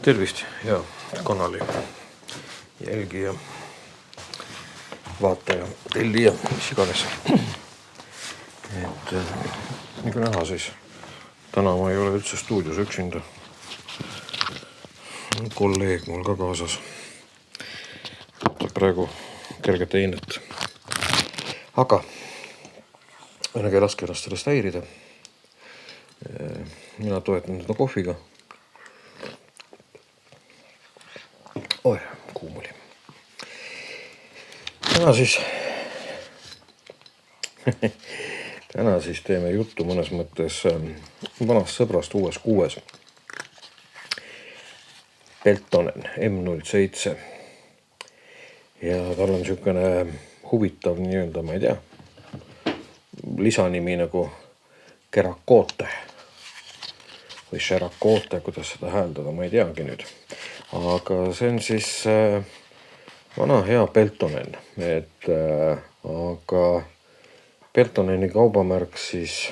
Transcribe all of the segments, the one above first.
Tervist, hea kanali jälgija, vaataja, tellija, mis iganes. Nagu näha, siis täna ma ei ole üldse stuudios üksinda. Kolleeg mul ka kaasas. Praegu kerget einet. Aga ärge laske ennast sellest häirida. Mina toetan seda kohviga. Oi, kuum oli. Täna siis teeme juttu mõnes mõttes vanast sõbrast uues kuues. Peltonen M07. Ja tal on niisugune huvitav nii-öelda, ma ei tea, lisanimi nagu Kerakote või Sherakote, kuidas seda hääldada, ma ei teagi nüüd. Aga see on siis vana hea Peltonen, aga Peltoneni kaubamärk siis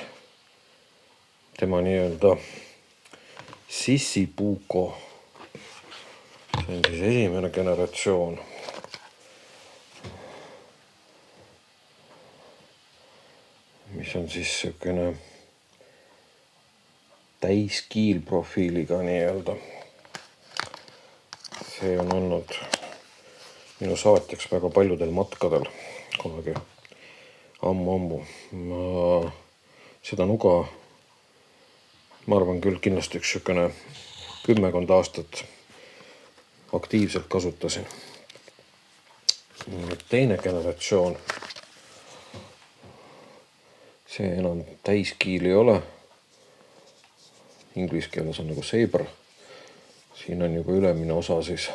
tema nii-öelda Sissipuuko. See on siis esimene generatsioon. Mis on siis selline täiskiilprofiiliga nii-öelda. See on olnud minu saatjaks väga paljudel matkadel kunagi ammu. Seda nuga, ma arvan küll kindlasti üks selline 10 aastat aktiivselt kasutasin. Teine generatsioon, see enam täiskiil ei ole. Inglise keeles on nagu saber. Siin on juba ülemine osa siis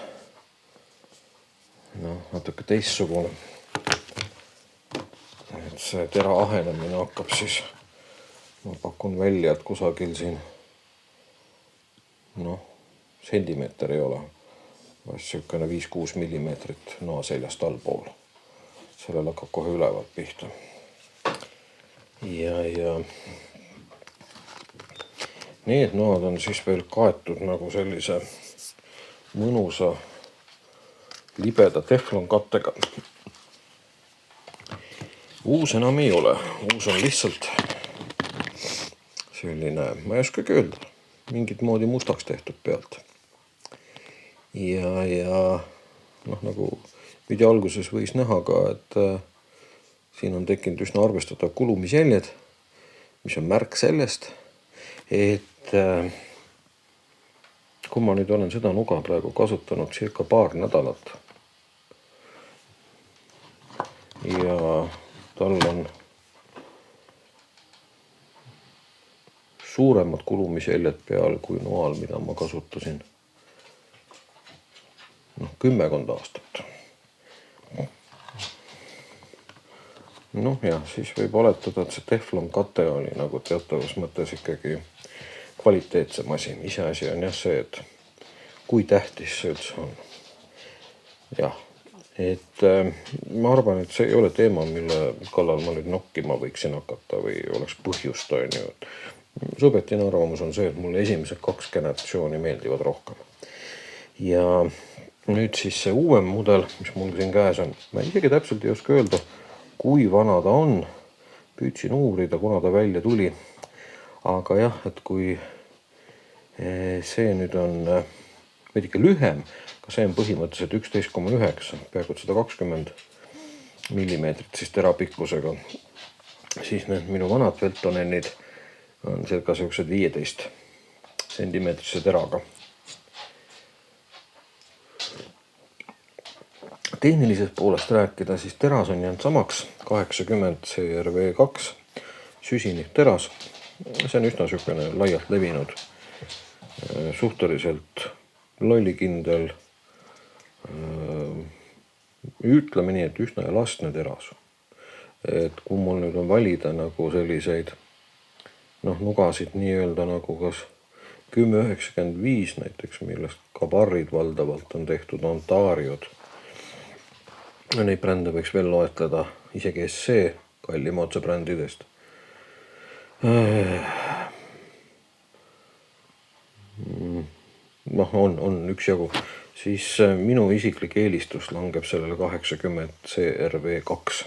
natuke teistsugune. Et see tera ahenemine hakkab siis, ma pakun välja, et kusagil siin sentimeeter ei ole. Selline 5-6 millimeetrit noa seljast allpool. Sellel hakkab kohe ülevalt pihta. Ja need noad on siis veel kaetud nagu sellise mõnusa libeda teflon kattega. Uus enam ei ole. Uus on lihtsalt selline, ma ei oskagi öelda, mingit moodi mustaks tehtud pealt. Ja nagu video alguses võis näha ka, et siin on tekkinud üsna arvestatav kulumisjäljed, mis on märk sellest, et kui ma nüüd olen seda nuga praegu kasutanud circa paar nädalat ja tal on suuremad kulumisjäljed peal kui noal, mida ma kasutasin 10 aastat. Ja siis võib oletada, et see teflon kate oli nagu teatavas mõttes ikkagi kvaliteetsem asi. Iseasi on jah see, et kui tähtis see üldse on. Jah, et ma arvan, et see ei ole teema, mille kallal ma nüüd nokkima võiksin hakata või oleks põhjust. Subjektiivne arvamus on see, et mulle esimesed 2 generatsiooni meeldivad rohkem. Ja nüüd siis see uuem mudel, mis mul siin käes on, ma isegi täpselt ei oska öelda, kui vana ta on. Püüdsin uurida, kuna ta välja tuli. Aga jah, et kui see nüüd on veidike lühem, ka see on põhimõtteliselt 11,9, peaaegu 120 millimeetrit siis terapikkusega, siis need minu vanad Peltonenid on circa 15 sentimeetrise teraga. Tehnilisest poolest rääkida, siis teras on jäänud samaks, 80 CRV2 süsinik teras. See on üsna selline laialt levinud, suhteliselt lollikindel, ütleme nii, et üsna elastne teras. Et kui mul nüüd on valida nagu selliseid nugasid nii-öelda nagu kas 1095 näiteks, millest kabarrid valdavalt on tehtud, Ontariod. Neid brände võiks veel loetleda, isegi SC kallim otse brändidest. on üksjagu, siis minu isiklik eelistus langeb sellele 80 CRV2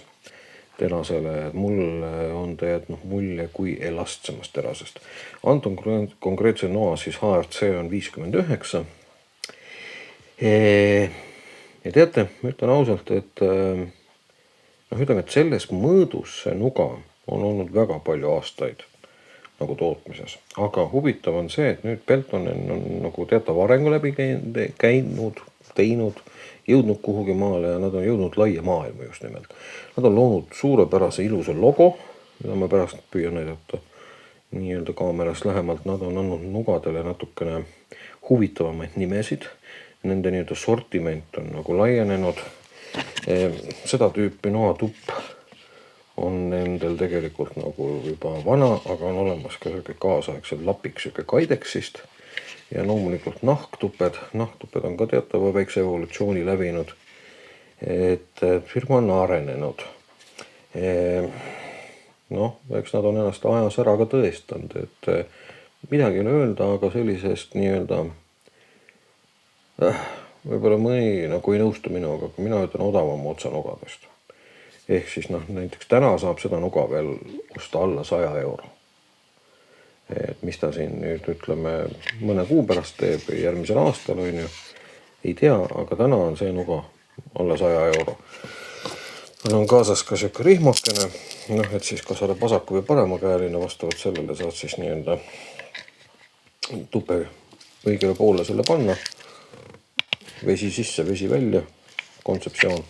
terasele. Mulle on ta jätnud mulje kui elastsemast terasest. Anton konkreetse noa siis HRC on 59. Ja teate, ma ütlen ausalt, et ütleme, et selles mõõdus see nuga on olnud väga palju aastaid nagu tootmises. Aga huvitav on see, et nüüd Peltonen on nagu teatav arengu läbi käinud, teinud, jõudnud kuhugi maale ja nad on jõudnud laia maailma just nimelt. Nad on loonud suurepärase ilusa logo, mida ma pärast püüan näidata nii-öelda kaamerast lähemalt. Nad on andnud nugadele natukene huvitavamaid nimesid. Nende nii-öelda sortiment on nagu laienenud. Seda tüüpi noatupp on nendel tegelikult nagu juba vana, aga on olemas ka kaasaegsed lapiks Kaideksist ja loomulikult nahktuped. Nahktuped on ka teatava väikse evolutsiooni läbinud, et firma on arenenud. Eks nad on ennast ajas ära ka tõestanud, et midagi ei ole öelda, aga sellisest nii-öelda võib-olla mõni nagu ei nõustu minuga, aga mina ütlen odavam otsanugadest. Ehk siis näiteks täna saab seda nuga veel osta alla 100 euro. Et mis ta siin nüüd ütleme mõne kuu pärast teeb järgmisel aastal on ju, ei tea, aga täna on see nuga alla 100 euro. On kaasas ka siuke rihmakene, et siis kas oled vasaku või parema käeline, vastavalt sellele saad siis nii-öelda tupe õigele poole selle panna. Vesi sisse, vesi välja, kontseptsioon.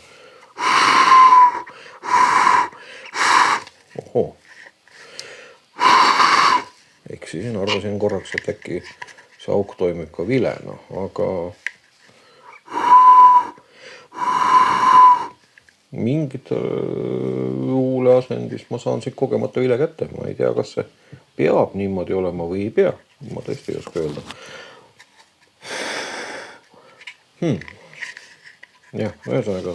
Ohoo. Eksisin, arvasin korraks, et äkki see auk toimib ka vilena, aga mingit huuleasendist ma saan siit kogemata vile kätte. Ma ei tea, kas see peab niimoodi olema või ei pea. Ma tõesti ei oska öelda. Jah, ühesõnaga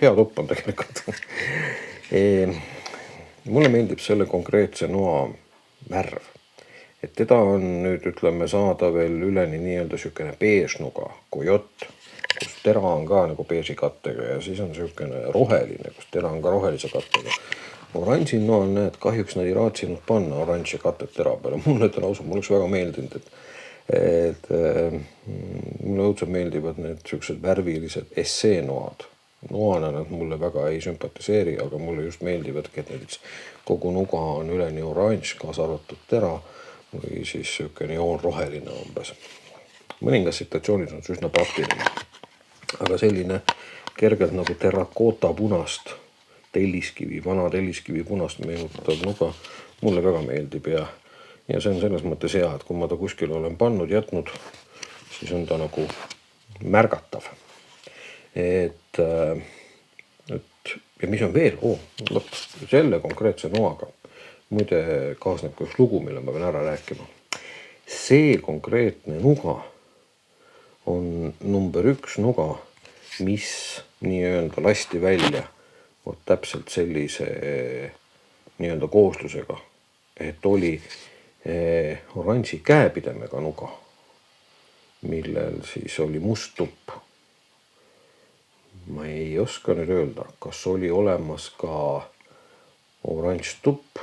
hea topp on tegelikult. Mulle meeldib selle konkreetse noa värv. Et teda on nüüd ütleme saada veel üleni nii-öelda sükene beežnuga, kojott, kus tera on ka nagu beeži kattega ja siis on sükene roheline, kus tera on ka rohelise kattega. Oranži noal näed, kahjuks nad ei raatsinud panna oranži katet tera peale. Mulle ütlen ausalt, mul oleks väga meeldinud, et mulle õudselt meeldivad need siuksed värvilised essee-noad. Noana nad mulle väga ei sümpatiseeri, aga mulle just meeldivadki, et näiteks kogu nuga on üleni oranž, kaasa arvatud tera või siis siukene joon roheline umbes. Mõningas situatsioonis on see üsna praktiline, aga selline kergelt nagu terrakoota punast telliskivi, vana telliskivi punast meenutav nuga mulle väga meeldib ja see on selles mõttes hea, et kui ma ta kuskil olen pannud, jätnud, siis on ta nagu märgatav. Ja mis on veel? Selle konkreetse noaga muide kaasneb ka üks lugu, mille ma pean ära rääkima. See konkreetne nuga on number 1 nuga, mis nii-öelda lasti välja täpselt sellise nii-öelda kooslusega, et oli oranži käepidemega nuga, millel siis oli must tupp. Ma ei oska nüüd öelda, kas oli olemas ka oranž tupp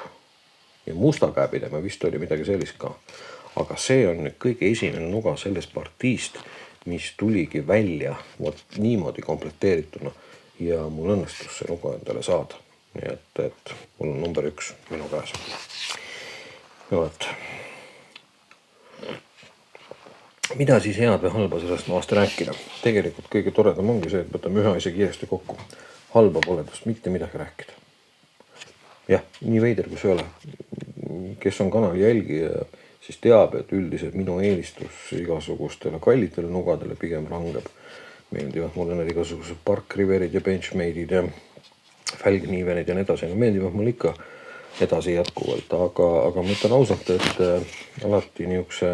ja musta käepideme, vist oli midagi sellist ka. Aga see on nüüd kõige esimene nuga sellest partiist, mis tuligi välja niimoodi komplekteerituna ja mul õnnestus see nuga endale saada. Nii et mul on number 1 minu käes. Mida siis head või halba sellest noast rääkida? Tegelikult kõige toredam ongi see, et võtame ühe asja kiiresti kokku. Halba pole tast mitte midagi rääkida. Jah, nii veider kui see ole. Kes on kanali jälgija, siis teab, et üldiselt minu eelistus igasugustele kallitele nugadele pigem langeb. Meeldivad mulle need igasugused Park Riverid ja Benchmade'id ja Felgnivenid ja nii edasi. Meeldivad mulle ikka edasi jätkuvalt, aga ma ütlen ausalt, et alati niisuguse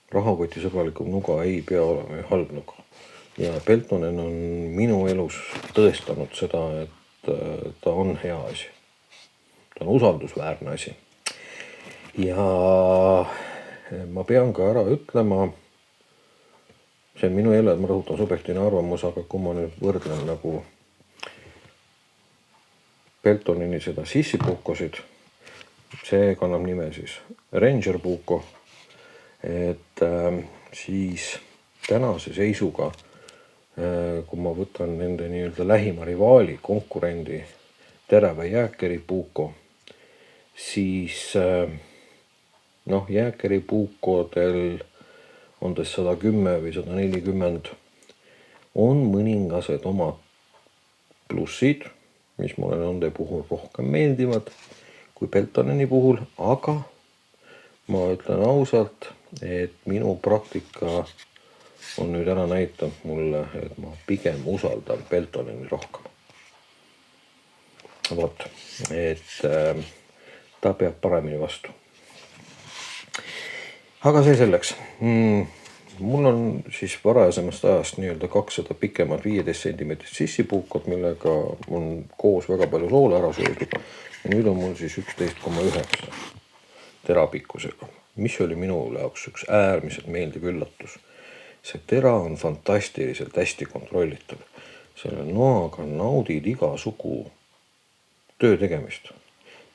rahakotisõbralikum nuga ei pea olema halb nuga. Ja Peltonen on minu elus tõestanud seda, et ta on hea asi. Ta on usaldusväärne asi. ja ma pean ka ära ütlema, see on minu jälle, ma rõhutan subjektiivne arvamus, aga kui ma nüüd võrdlen nagu Peltonini seda sissipuukosid, see kannab nime siis Ranger puuko, et siis tänase seisuga, kui ma võtan nende nii-öelda lähima rivaali, konkurendi terava jääkeri puuko, siis jääkeri puukodel on 110 või 140 on mõningased omad plussid, mis mulle nende puhul rohkem meeldivad kui Peltonini puhul, aga ma ütlen ausalt, et minu praktika on nüüd ära näitanud mulle, et ma pigem usaldan Peltonini rohkem. Vot, et ta peab paremini vastu. Aga see selleks. Mul on siis varasemast ajast nii-öelda 200 pikemad 15 cm sissipuukod, millega on koos väga palju soola ära söödud. Ja nüüd on mul siis 11,9 terapikkusega, mis oli minu jaoks üks äärmiselt meeldiv üllatus. See tera on fantastiliselt hästi kontrollitav. Selle noaga naudid igasugu töö tegemist.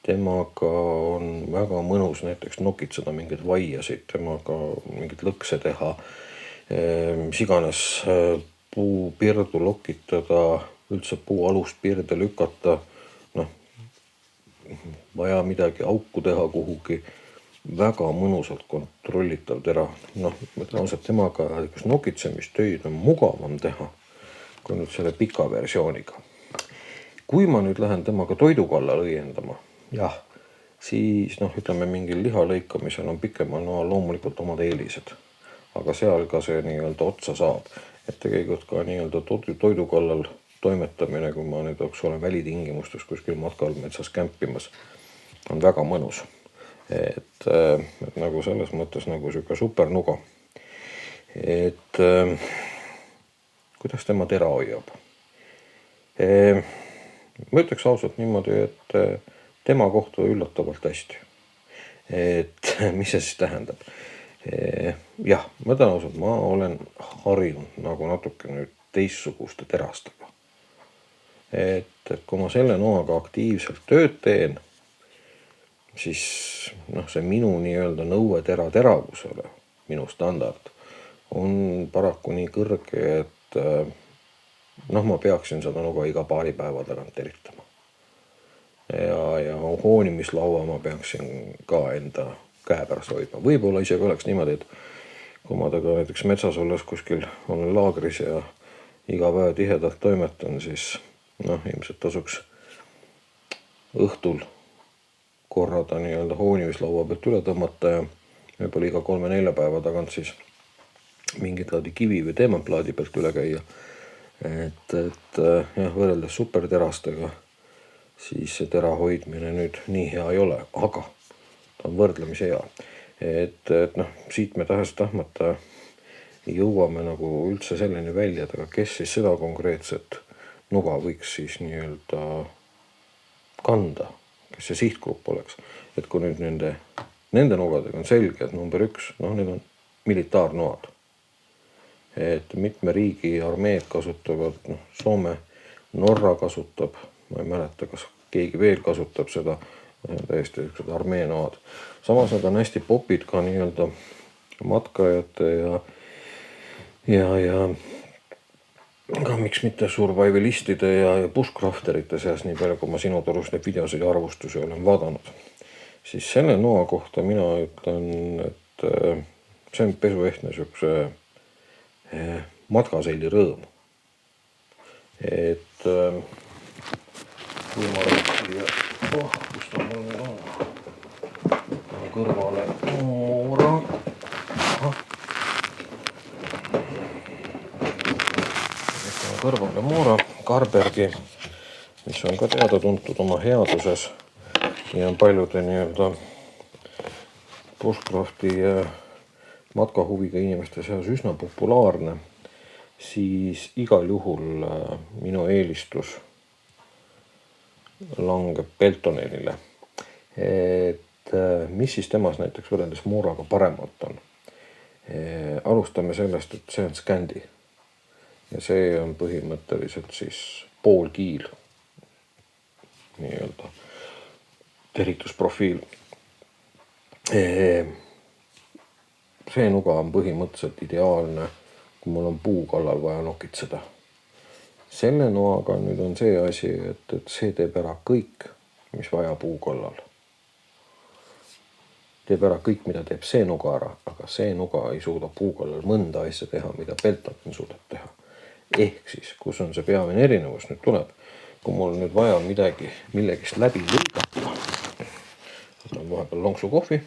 Temaga on väga mõnus näiteks nokitseda mingeid vaiasid, temaga mingit lõkse teha, mis iganes puu pirdu lokitada, üldse puu alust pirde lükata, vaja midagi auku teha kuhugi, väga mõnusalt kontrollitav tera. Mõtlen ausalt, temaga nokitsemistöid on mugavam teha kui nüüd selle pika versiooniga. Kui ma nüüd lähen temaga toidu kallal õiendama, jah, siis ütleme mingil liha lõikamisel on pikema noa loomulikult omad eelised, aga seal ka see nii-öelda otsa saab, et tegelikult ka nii-öelda toidu kallal toimetamine, kui ma nüüd olen välitingimustes kuskil matkal metsas kämpimas, on väga mõnus. Et nagu selles mõttes nagu siuke supernuga. Et kuidas tema tera hoiab? Ma ütleks ausalt niimoodi, et tema kohta üllatavalt hästi. Et mis see siis tähendab? Jah, ma ütlen ausalt, ma olen harinud nagu natuke nüüd teistsuguste terastega. Et kui ma selle noaga aktiivselt tööd teen, siis see minu nii-öelda nõue teravusele, minu standard, on paraku nii kõrge, et ma peaksin seda nuga iga paari päeva tagant eritama. Ja hoonimislaua ma peaksin ka enda käe pärast hoidma. Võib-olla isegi oleks niimoodi, et kui ma taga näiteks metsas olles kuskil olen laagris ja iga päev tihedalt toimetan, siis ilmselt tasuks õhtul korra ta nii-öelda hoonimislaua pealt üle tõmmata ja võib-olla iga 3-4 päeva tagant siis mingit laadi kivi või teemantplaadi pealt üle käia. Et võrreldes superterastega, siis see tera hoidmine nüüd nii hea ei ole, aga ta on võrdlemisi hea. Et siit me tahes-tahmata jõuame nagu üldse selleni välja, et aga kes siis seda konkreetset nuga võiks siis nii-öelda kanda, kes see sihtgrupp oleks. Et kui nüüd nende nugadega on selge, et number 1, need on militaarnoad. Et mitme riigi armeed kasutavad, Soome, Norra kasutab, ma ei mäleta, kas keegi veel kasutab seda, täiesti armeenoad. Samas nad on hästi popid ka nii-öelda matkajate ja ka miks mitte survivalistide ja bushcrafterite seas, nii palju kui ma sinu torus neid videosid ja arvustusi olen vaadanud. Siis selle noa kohta mina ütlen, et see on pesuehtne siukse matkaseili rõõm. Et kui ma siia, kus ta mul nüüd on, kõrvale moora. Kõrvale moora Carbergi, mis on ka teada tuntud oma headuses ja on paljude nii-öelda bushcrafti matkahuviga inimeste seas üsna populaarne, siis igal juhul minu eelistus langeb Peltonile. Et mis siis temas näiteks võrreldes mooraga paremalt on? Alustame sellest, et see on Scandi ja see on põhimõtteliselt siis poolkiil, nii-öelda teritusprofiil. See nuga on põhimõtteliselt ideaalne, kui mul on puu kallal vaja nokitseda. Selle noaga nüüd on see asi, et see teeb ära kõik, mis vaja puu kallal. Teeb ära kõik, mida teeb see nuga ära, aga see nuga ei suuda puu kallal mõnda asja teha, mida Peltonen suudab teha. Ehk siis, kus on see peamine erinevus nüüd tuleb, kui mul nüüd vaja millegist läbi lõigata. Võtan vahepeal lonksu kohvi.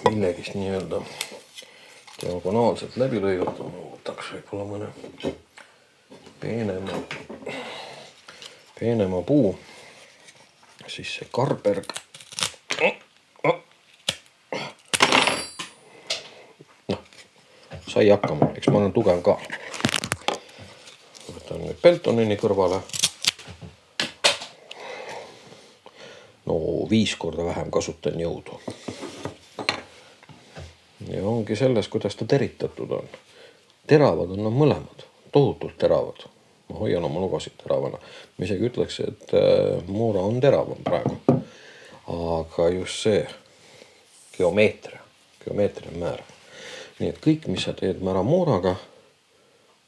Millegist nii-öelda diagonaalselt läbi lõigata. Võtaks võib-olla mõne peenema puu. Siis see karberg. Sai hakkama, eks ma olen tugev ka. Võtan nüüd Peltoneni kõrvale. No 5 korda vähem kasutan jõudu. Ja ongi selles, kuidas ta teritatud on. Teravad on nad mõlemad, tohutult teravad. Ma hoian oma nugasid teravana. Ma isegi ütleks, et moora on teravam praegu. Aga just see geomeetria määrab. Nii et kõik, mis sa teed ära mooraga,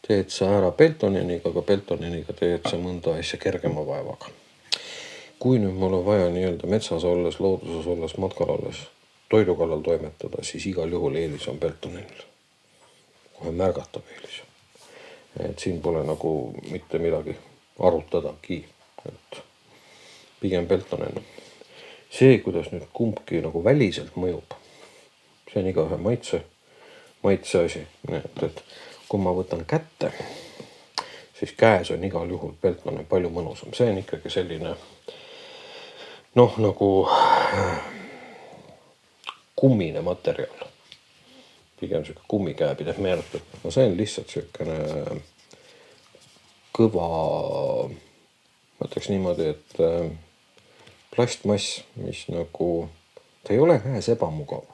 teed sa ära Peltoneniga, aga Peltoneniga teed sa mõnda asja kergema vaevaga. Kui nüüd mul on vaja nii-öelda metsas olles, looduses olles, matkal olles, toidu kallal toimetada, siis igal juhul eelis on Peltonenil. Kohe märgatav eelis. Et siin pole nagu mitte midagi arutadagi, et pigem Peltonen. See, kuidas nüüd kumbki nagu väliselt mõjub, see on igaühe maitse asi. Et kui ma võtan kätte, siis käes on igal juhul Peltonen palju mõnusam. See on ikkagi selline nagu kummine materjal. Pigem selline kummikäepidev meenutab. No see on lihtsalt selline kõva, ma ütleks niimoodi, et plastmass, mis nagu, ta ei ole käes ebamugav.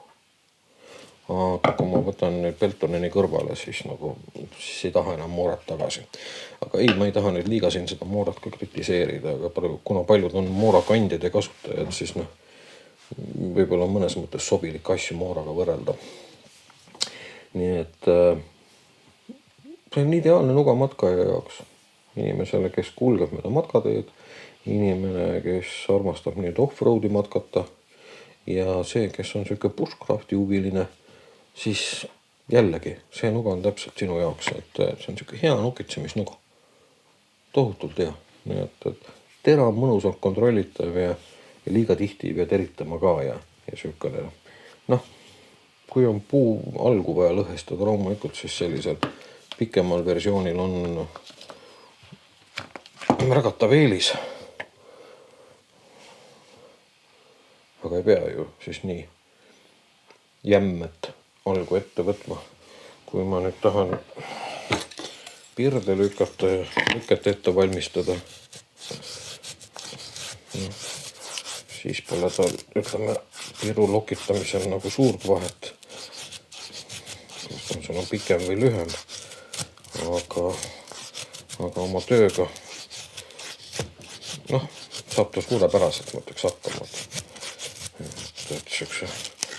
Aga kui ma võtan nüüd Peltoneni kõrvale, siis ei taha enam moorat tagasi. Aga ei, ma ei taha nüüd liiga siin seda moorat ka kritiseerida, aga kuna paljud on moorakandjad ja kasutajad, siis võib-olla mõnes mõttes sobilik asju mooraga võrrelda. Nii et see on ideaalne nuga matkaja jaoks. Inimesele, kes kulgeb mööda matkateed, inimene, kes armastab nüüd off-roadi matkata ja see, kes on selline bushcrafti huviline, siis jällegi, see nuga on täpselt sinu jaoks, et see on selline hea nukitsemisnuga. Tohutult hea. Nii et tera on mõnusalt kontrollitav ja liiga tihti ei pea teritama ka ja selline. Kui on puu algu vaja lõhestada loomulikult, siis sellisel pikemal versioonil on märgatav eelis. Aga ei pea ju siis nii jämmet algu ette võtma. Kui ma nüüd tahan pirde lükata ja lüket ette valmistada, siis pole tal, ütleme, piru lokitamisel nagu suurt vahet. See on pikem või lühem, aga oma tööga saab ta suurepäraselt, ma ütleks, hakkama. Et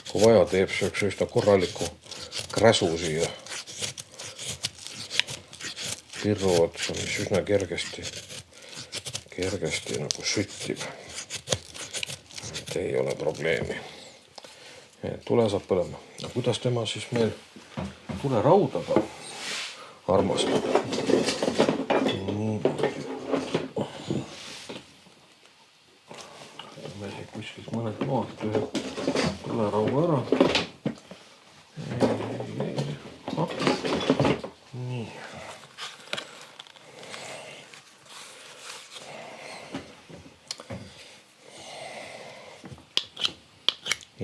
kui vaja teeb üsna korraliku kräsu siia pirru otsa, mis üsna kergesti nagu süttib. Et ei ole probleemi. Tule saab põlema. Kuidas tema siis meil tule raudaga armastab? Me siin kuskilt mõned maad tule rauga ära. Nii.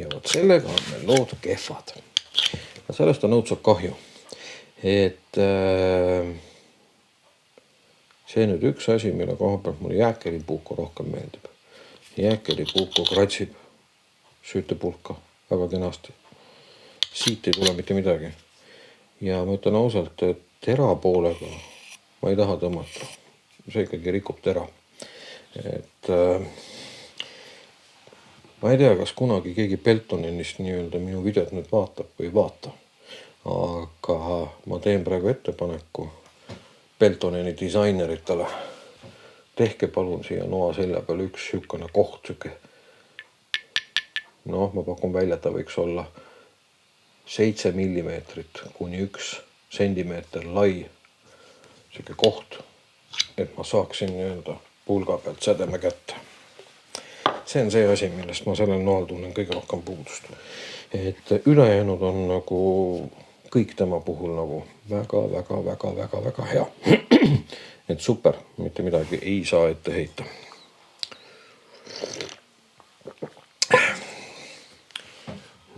Ja võt sellega on meil lood kehvad. Ja sellest on õudselt kahju. Et see nüüd üks asi, mille koha pealt mulle jääkelipuuku rohkem meeldib. Jääkelipuuko kratsib süütepulka väga kenasti. Siit ei tule mitte midagi. Ja ma ütlen ausalt, et tera poolega ma ei taha tõmmata. See ikkagi rikub tera. Et ma ei tea, kas kunagi keegi Peltonenist nii-öelda minu videot nüüd vaatab või ei vaata. Aga ma teen praegu ettepaneku Peltoneni disaineritele. Tehke palun siia noa selja peale üks sihukene koht, sihuke. Noh, ma pakun välja, et ta võiks olla 7 millimeetrit kuni 1 sentimeeter lai sihuke koht, et ma saaksin nii-öelda pulga pealt sädeme kätte. See on see asi, millest ma sellel noal tunnen kõige rohkem puudust. Et ülejäänud on nagu kõik tema puhul nagu väga hea. Et super, mitte midagi ei saa ette heita.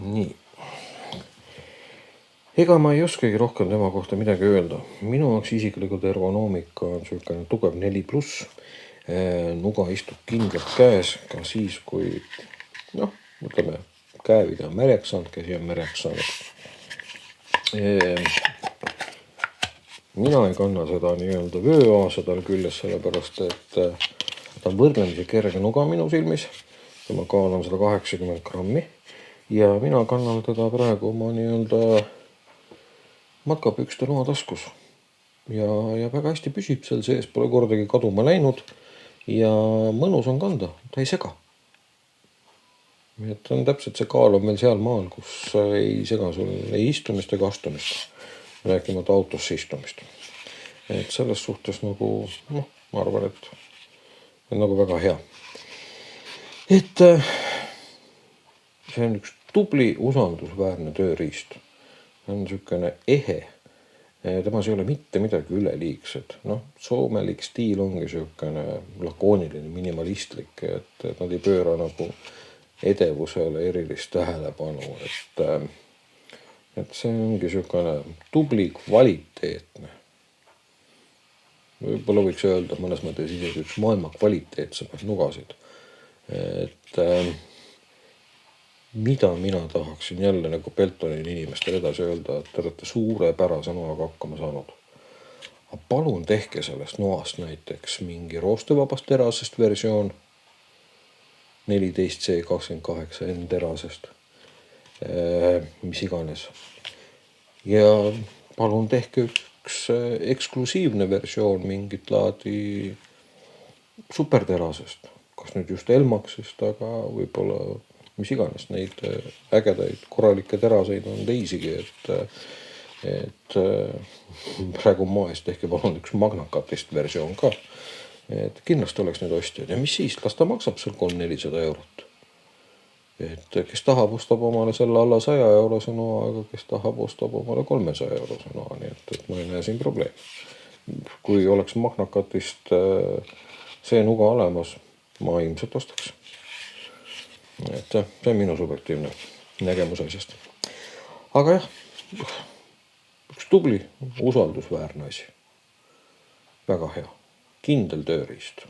Nii. Ega ma ei oskagi rohkem tema kohta midagi öelda. Minu jaoks isiklikult ergonoomika on selline tugev 4+. Nuga istub kindlalt käes ka siis, kui ütleme, käevide on märjaks saanud, käsi on märjaks saanud. Mina ei kanna seda nii-öelda vööaasa tal küljes, sellepärast et ta on võrdlemisi kerge nuga minu silmis. Ma kaalan 180 grammi ja mina kannan teda praegu oma nii-öelda matkapükste noataskus. Ja väga hästi püsib seal sees, pole kordagi kaduma läinud ja mõnus on kanda, ta ei sega. Et on täpselt see kaal on meil seal maal, kus ei sega sul ei istumist ega astumist, rääkimata autosse istumist. Et selles suhtes nagu, ma arvan, et on nagu väga hea. Et see on üks tubli, usaldusväärne tööriist. See on niisugune ehe. Temas ei ole mitte midagi üleliigset. Soomelik stiil ongi niisugune lakooniline, minimalistlik, et nad ei pööra nagu edevusele erilist tähelepanu. Et see ongi niisugune tubli, kvaliteetne. Võib-olla võiks öelda mõnes mõttes isegi üks maailma kvaliteetsemaid nugasid. Et mida mina tahaksin jälle nagu Peltoneni inimestele edasi öelda, et te olete suurepärase noaga hakkama saanud. Aga palun tehke sellest noast näiteks mingi roostevabast terasest versioon, 14C28N terasest, mis iganes. Ja palun tehke üks eksklusiivne versioon mingit laadi superterasest, kas nüüd just Elmaxist, aga võib-olla mis iganes, neid ägedaid korralikke teraseid on teisigi, et praegu maes tehke palun üks Magnacutist versioon ka, et kindlasti oleks need ostjad ja mis siis, las ta maksab seal 300-400 eurot. Et kes tahab, ostab omale selle alla 100 eurose noa, aga kes tahab, ostab omale 300 eurose noa, nii et ma ei näe siin probleemi. Kui oleks Magnacutist see nuga olemas, ma ilmselt ostaks. Et see on minu subjektiivne nägemus asjast. Aga jah, üks tubli, usaldusväärne asi. Väga hea. Kindel tööriist.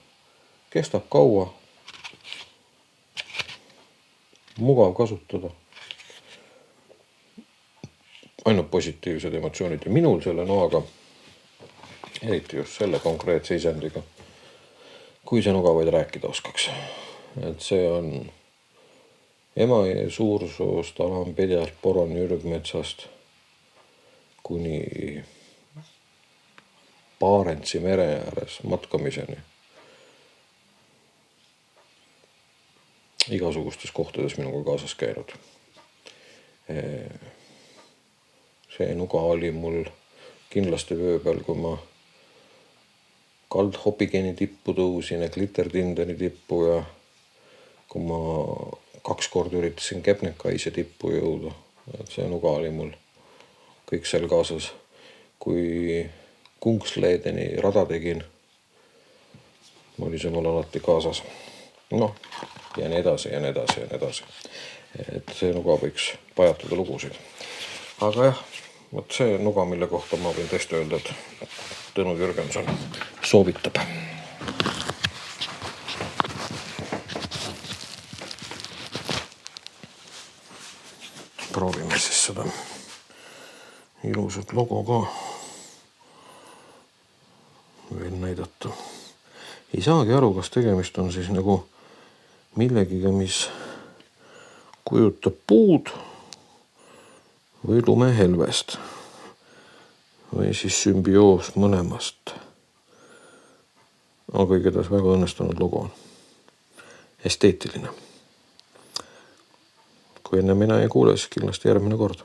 Kestab kaua. Mugav kasutada. Ainult positiivsed emotsioonid ja minul selle noaga, eriti just selle konkreetse isendiga, kui see nuga vaid rääkida oskaks. Et see on Emajõe Suursoost, Alampedjast, Poroni ürgmetsast kuni Barentsi mere ääres matkamiseni. Igasugustes kohtades minuga kaasas käinud. See nuga oli mul kindlasti vöö peal, kui ma Kaldhopigeni tippu tõusin ja Glittertindeni tippu ja kui ma 2 korda üritasin Kebnekaise tippu jõuda. Et see nuga oli mul kõik seal kaasas. Kui Kungsledeni rada tegin, oli see mul alati kaasas. Ja nii edasi ja nii edasi ja nii edasi. Et see nuga võiks pajatada lugusid. Aga jah, see nuga, mille kohta ma võin tõesti öelda, et Tõnu Jürgenson soovitab. siis seda ilusat logo ka veel näidata. Ei saagi aru, kas tegemist on siis nagu millegiga, mis kujutab puud või lumehelvest või siis sümbioos mõlemast. Aga igatahes väga õnnestunud logo on. Esteetiline. Kui enne mina ei kuule, siis kindlasti järgmine kord.